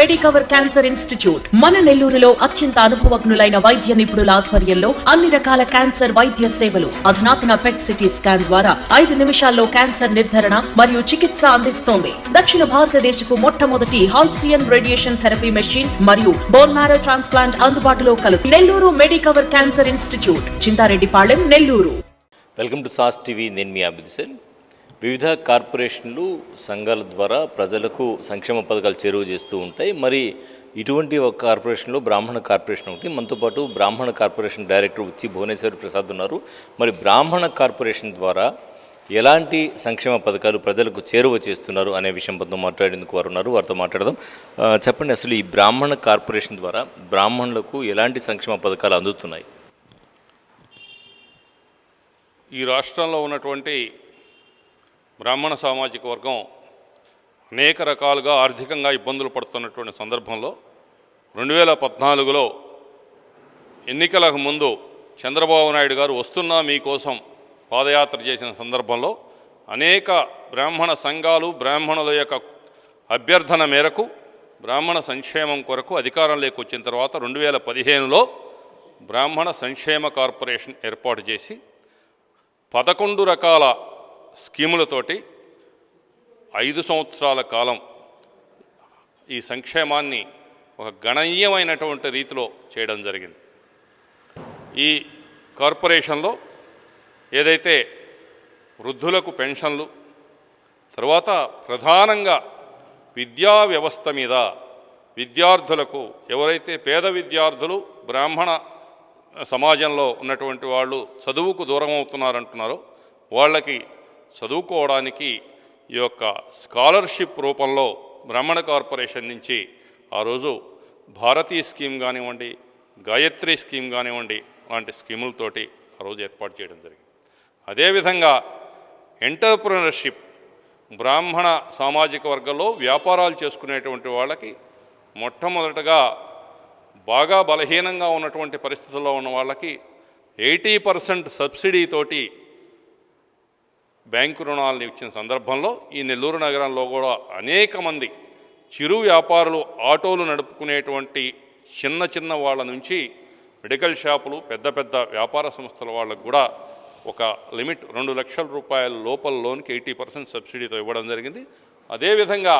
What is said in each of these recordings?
Medicover cancer institute మన నెల్లూరులో అత్యంత అనుభవజ్ఞులైన వైద్య నిపుణుల ఆధ్వర్యంలో అన్ని రకాల క్యాన్సర్ వైద్య సేవలు, అధునాతన పెట్ సిటీ స్కాన్ ద్వారా 5 నిమిషాల్లో క్యాన్సర్ నిర్ధారణ మరియు చికిత్స అందిస్తోంది. దక్షిణ భారతదేశపు మొట్టమొదటి హాల్సియన్ రేడియేషన్ థెరపీ మెషిన్ మరియు బోన్ మ్యారో ట్రాన్స్ప్లాంట్ అందుబాటులో కలదు. Nellore Medicover cancer institute, Chintareddypalem, Nellore. Welcome to sauce TV. నేను మీ అభిదిశల్. వివిధ కార్పొరేషన్లు సంఘాల ద్వారా ప్రజలకు సంక్షేమ పథకాలు చేరువ చేస్తూ ఉంటాయి. మరి ఇటువంటి ఒక కార్పొరేషన్లో బ్రాహ్మణ కార్పొరేషన్ ఒకటి. మనతో పాటు బ్రాహ్మణ కార్పొరేషన్ డైరెక్టర్ ఉచ్చి భువనేశ్వరి ప్రసాద్ ఉన్నారు. మరి బ్రాహ్మణ కార్పొరేషన్ ద్వారా ఎలాంటి సంక్షేమ పథకాలు ప్రజలకు చేరువ చేస్తున్నారు అనే విషయం పట్ల మాట్లాడేందుకు వారు ఉన్నారు. వారితో మాట్లాడదాం. చెప్పండి, అసలు ఈ బ్రాహ్మణ కార్పొరేషన్ ద్వారా బ్రాహ్మణులకు ఎలాంటి సంక్షేమ పథకాలు అందుతున్నాయి? ఈ రాష్ట్రంలో ఉన్నటువంటి బ్రాహ్మణ సామాజిక వర్గం అనేక రకాలుగా ఆర్థికంగా ఇబ్బందులు పడుతున్నటువంటి సందర్భంలో 2014లో ఎన్నికలకు ముందు చంద్రబాబు నాయుడు గారు వస్తున్నా మీకోసం పాదయాత్ర చేసిన సందర్భంలో అనేక బ్రాహ్మణ సంఘాలు బ్రాహ్మణుల యొక్క అభ్యర్థన మేరకు బ్రాహ్మణ సంక్షేమం కొరకు అధికారంలోకి వచ్చిన తర్వాత 2015లో బ్రాహ్మణ సంక్షేమ కార్పొరేషన్ ఏర్పాటు చేసి 11 రకాల స్కీములతోటి 5 సంవత్సరాల కాలం ఈ సంక్షేమాన్ని ఒక గణనీయమైనటువంటి రీతిలో చేయడం జరిగింది. ఈ కార్పొరేషన్లో ఏదైతే వృద్ధులకు పెన్షన్లు, తర్వాత ప్రధానంగా విద్యా వ్యవస్థ మీద విద్యార్థులకు, ఎవరైతే పేద విద్యార్థులు బ్రాహ్మణ సమాజంలో ఉన్నటువంటి వాళ్ళు చదువుకు దూరం అవుతున్నారంటున్నారో వాళ్ళకి చదువుకోవడానికి ఈ యొక్క స్కాలర్షిప్ రూపంలో బ్రాహ్మణ కార్పొరేషన్ నుంచి ఆ రోజు భారతీ స్కీమ్ కానివ్వండి, గాయత్రి స్కీమ్ కానివ్వండి, అలాంటి స్కీములతోటి ఆ రోజు ఏర్పాటు చేయడం జరిగింది. అదేవిధంగా ఎంటర్ప్రినర్షిప్, బ్రాహ్మణ సామాజిక వర్గంలో వ్యాపారాలు చేసుకునేటువంటి వాళ్ళకి మొట్టమొదటగా బాగా బలహీనంగా ఉన్నటువంటి పరిస్థితుల్లో ఉన్న వాళ్ళకి 80% సబ్సిడీతోటి బ్యాంకు రుణాలను ఇచ్చిన సందర్భంలో ఈ నెల్లూరు నగరంలో కూడా అనేక మంది చిరు వ్యాపారులు, ఆటోలు నడుపుకునేటువంటి చిన్న వాళ్ళ నుంచి మెడికల్ షాపులు, పెద్ద పెద్ద వ్యాపార సంస్థల వాళ్ళకు కూడా ఒక లిమిట్ 2 లక్షల రూపాయల లోపల లోన్కి 80% సబ్సిడీతో ఇవ్వడం జరిగింది. అదేవిధంగా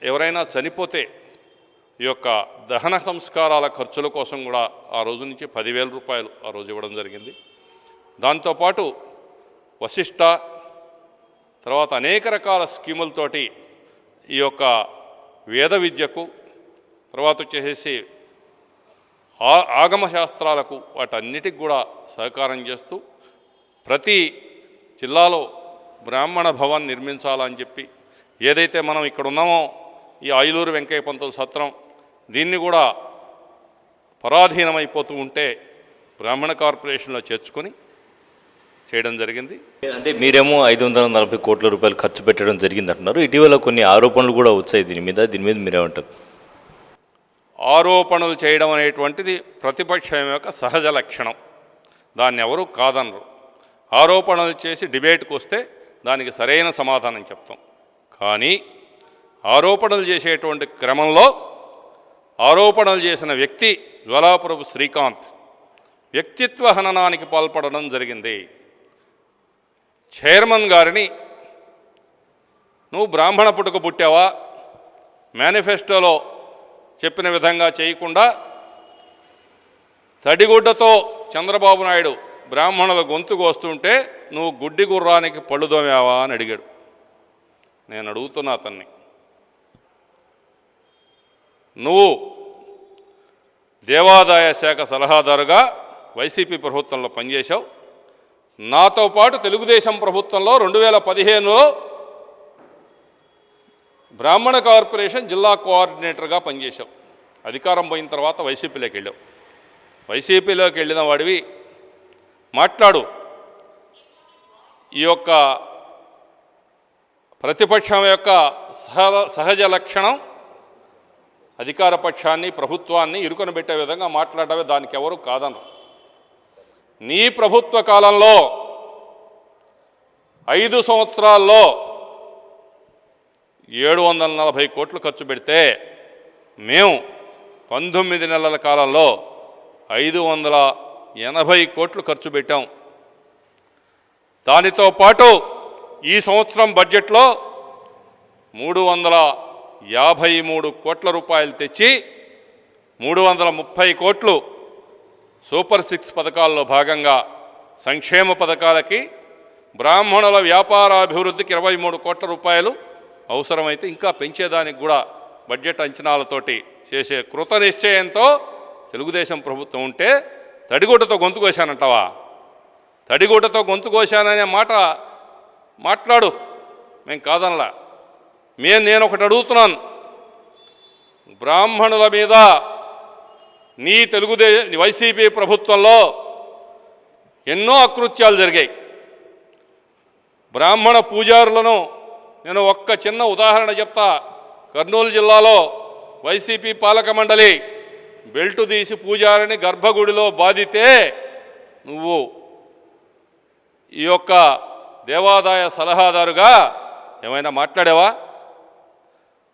ఎవరైనా చనిపోతే ఈ యొక్క దహన సంస్కారాల ఖర్చుల కోసం కూడా ఆ రోజు నుంచి 10,000 రూపాయలు ఆ రోజు ఇవ్వడం జరిగింది. దాంతోపాటు వశిష్ట, తర్వాత అనేక రకాల స్కీములతోటి ఈ యొక్క వేద విద్యకు, తర్వాత వచ్చేసి ఆగమ శాస్త్రాలకు, వాటన్నిటికి కూడా సహకారం చేస్తూ ప్రతి జిల్లాలో బ్రాహ్మణ భవన్ నిర్మించాలని చెప్పి, ఏదైతే మనం ఇక్కడ ఉన్నామో ఈ ఆయిలూరు వెంకయ్య పంతుల సత్రం, దీన్ని కూడా పరాధీనమైపోతూ ఉంటే బ్రాహ్మణ కార్పొరేషన్లో చేర్చుకొని చేయడం జరిగింది. అంటే మీరేమో 540 కోట్ల రూపాయలు ఖర్చు పెట్టడం జరిగింది అంటున్నారు. ఇటీవల కొన్ని ఆరోపణలు కూడా వచ్చాయి దీని మీద మీరేమంటారు? ఆరోపణలు చేయడం అనేటువంటిది ప్రతిపక్షం యొక్క సహజ లక్షణం, దాన్ని ఎవరు కాదనరు. ఆరోపణలు చేసి డిబేట్కి వస్తే దానికి సరైన సమాధానం చెప్తాం. కానీ ఆరోపణలు చేసేటువంటి క్రమంలో ఆరోపణలు చేసిన వ్యక్తి జ్వాలాపురపు శ్రీకాంత్ వ్యక్తిత్వ హననానికి పాల్పడడం జరిగింది. చైర్మన్ గారిని నువ్వు బ్రాహ్మణ పుట్టుక పుట్టావా, మేనిఫెస్టోలో చెప్పిన విధంగా చేయకుండా తడిగుడ్డతో చంద్రబాబు నాయుడు బ్రాహ్మణుల గొంతు కోస్తుంటే నువ్వు గుడ్డి గుర్రానికి పళ్ళు దోమావా అని అడిగాడు. నేను అడుగుతున్నా అతన్ని, నువ్వు దేవాదాయ శాఖ సలహాదారుగా వైసీపీ ప్రభుత్వంలో పనిచేశావు, నాతో పాటు తెలుగుదేశం ప్రభుత్వంలో 2015లో బ్రాహ్మణ కార్పొరేషన్ జిల్లా కోఆర్డినేటర్గా పనిచేశావు. అధికారం పోయిన తర్వాత వైసీపీలోకి వెళ్ళావు. వైసీపీలోకి వెళ్ళిన వాడివి మాట్లాడు. ఈ యొక్క ప్రతిపక్షం యొక్క సహజ లక్షణం అధికార పక్షాన్ని, ప్రభుత్వాన్ని ఇరుకనబెట్టే విధంగా మాట్లాడమే, దానికి ఎవరు కాదనరు. నీ ప్రభుత్వ కాలంలో 5 సంవత్సరాల్లో 740 కోట్లు ఖర్చు పెడితే మేము 19 నెలల కాలంలో 580 కోట్లు ఖర్చు పెట్టాం. దానితో పాటు ఈ సంవత్సరం బడ్జెట్లో 353 కోట్ల రూపాయలు తెచ్చి 330 కోట్లు సూపర్ 6 పథకాల్లో భాగంగా సంక్షేమ పథకాలకి, బ్రాహ్మణుల వ్యాపారాభివృద్ధికి 23 కోట్ల రూపాయలు, అవసరమైతే ఇంకా పెంచేదానికి కూడా బడ్జెట్ అంచనాలతోటి చేసే కృత నిశ్చయంతో తెలుగుదేశం ప్రభుత్వం ఉంటే తడిగుడ్డతో గొంతు కోశానంటావా? తడిగుడ్డతో గొంతు కోశాననే మాట మాట్లాడు, మేము కాదనలా. నేను ఒకటి అడుగుతున్నాను, బ్రాహ్మణుల మీద నీ వైసీపీ ప్రభుత్వంలో ఎన్నో అకృత్యాలు జరిగాయి. బ్రాహ్మణ పూజారులను నేను ఒక్క చిన్న ఉదాహరణ చెప్తా. కర్నూలు జిల్లాలో వైసీపీ పాలక మండలి బెల్టు తీసి పూజారిని గర్భగుడిలో బాధితే నువ్వు ఈ యొక్క దేవాదాయ సలహాదారుగా ఏమైనా మాట్లాడావా?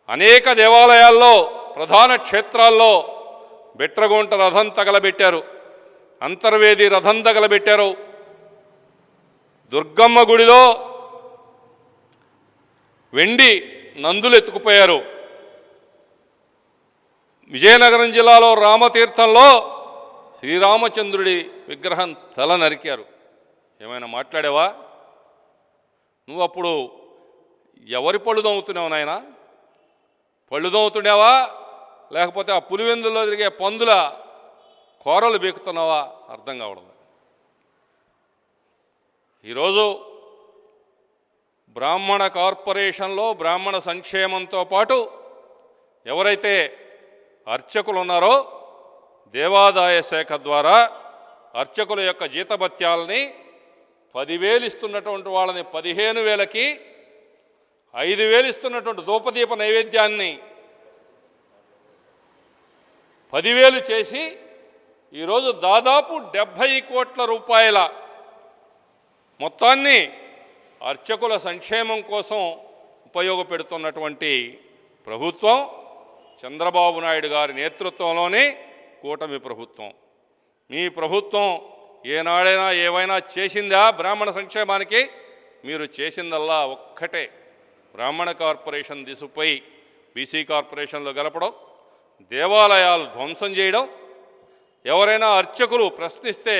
అనేక దేవాలయాల్లో, ప్రధాన క్షేత్రాల్లో బెట్రగుంట రథం తగలబెట్టారు, అంతర్వేది రథం తగలబెట్టారు, దుర్గమ్మ గుడిలో వెండి నందులు ఎత్తుకుపోయారు, విజయనగరం జిల్లాలో రామతీర్థంలో శ్రీరామచంద్రుడి విగ్రహం తల నరికారు. ఏమైనా మాట్లాడావా? నువ్వు అప్పుడు ఎవరి పళ్ళు దొంగతున్నావు నాయన? పళ్ళు దొంగతున్నావా, లేకపోతే ఆ పులివెందుల్లో తిరిగే పందుల కూరలు బీకుతున్నావా? అర్థం కావడం. ఈరోజు బ్రాహ్మణ కార్పొరేషన్లో బ్రాహ్మణ సంక్షేమంతో పాటు ఎవరైతే అర్చకులు ఉన్నారో దేవాదాయ శాఖ ద్వారా అర్చకుల యొక్క జీతభత్యాలని 10,000 ఇస్తున్నటువంటి వాళ్ళని 15,000కి, 5,000 ఇస్తున్నటువంటి ధూపదీప నైవేద్యాన్ని 10,000 చేసి ఈరోజు దాదాపు 70 కోట్ల రూపాయల మొత్తాన్ని అర్చకుల సంక్షేమం కోసం ఉపయోగపెడుతున్నటువంటి ప్రభుత్వం చంద్రబాబు నాయుడు గారి నేతృత్వంలోని కూటమి ప్రభుత్వం. మీ ప్రభుత్వం ఏనాడైనా ఏవైనా చేసిందా బ్రాహ్మణ సంక్షేమానికి? మీరు చేసిందల్లా ఒక్కటే, బ్రాహ్మణ కార్పొరేషన్ తీసుకుపోయి బీసీ కార్పొరేషన్లో గలపడం, దేవాలయాలు ధ్వంసం చేయడం, ఎవరైనా అర్చకులు ప్రశ్నిస్తే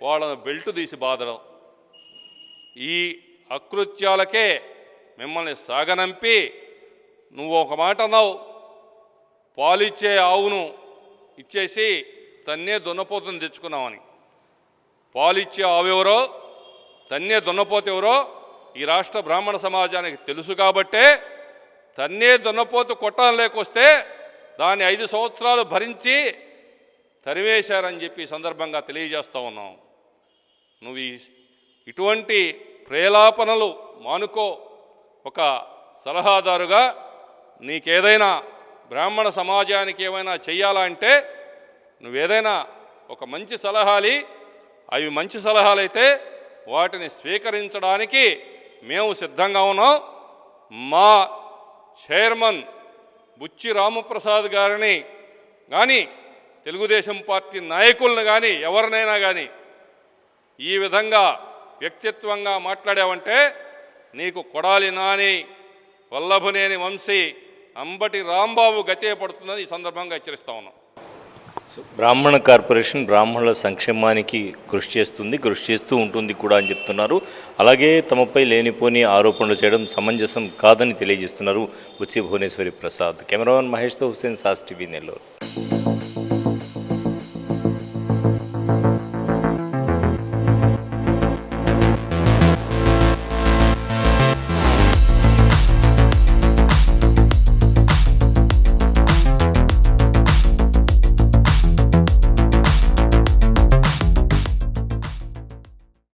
వాళ్ళను బెల్టు తీసి బాధడం. ఈ అకృత్యాలకే మిమ్మల్ని సాగనంపి నువ్వు ఒక మాట అన్నావు, పాలిచ్చే ఆవును ఇచ్చేసి తన్నే దున్నపోతుని తెచ్చుకున్నామని. పాలిచ్చే ఆవు ఎవరో, తన్నే దున్నపోతు ఎవరో ఈ రాష్ట్ర బ్రాహ్మణ సమాజానికి తెలుసు కాబట్టే తన్నే దున్నపోతు కొట్టాలని లేకొస్తే దాన్ని 5 సంవత్సరాలు భరించి తరివేశారని చెప్పి సందర్భంగా తెలియజేస్తూ ఉన్నాం. నువ్వు ఇటువంటి ప్రేలాపనలు మానుకో. ఒక సలహాదారుగా నీకేదైనా బ్రాహ్మణ సమాజానికి ఏమైనా చెయ్యాలంటే నువ్వేదైనా ఒక మంచి సలహాలి, అవి మంచి సలహాలైతే వాటిని స్వీకరించడానికి మేము సిద్ధంగా ఉన్నాం. మా చైర్మన్ బుచ్చి రామప్రసాద్ గారిని కానీ, తెలుగుదేశం పార్టీ నాయకులను కానీ, ఎవరినైనా కానీ ఈ విధంగా వ్యక్తిత్వంగా మాట్లాడావంటే నీకు కొడాలి నాని, వల్లభనేని వంశీ, అంబటి రాంబాబు గతే పడుతుందని ఈ సందర్భంగా హెచ్చరిస్తా ఉన్నాం. బ్రాహ్మణ కార్పొరేషన్ బ్రాహ్మణుల సంక్షేమానికి కృషి చేస్తూ ఉంటుంది కూడా అని చెప్తున్నారు. అలాగే తమపై లేనిపోని ఆరోపణలు చేయడం సమంజసం కాదని తెలియజేస్తున్నారు బుచ్చి భువనేశ్వరి ప్రసాద్. కెమెరామెన్ మహేష్తో హుసేన్, సాస్ టీవీ, నెల్లూరు.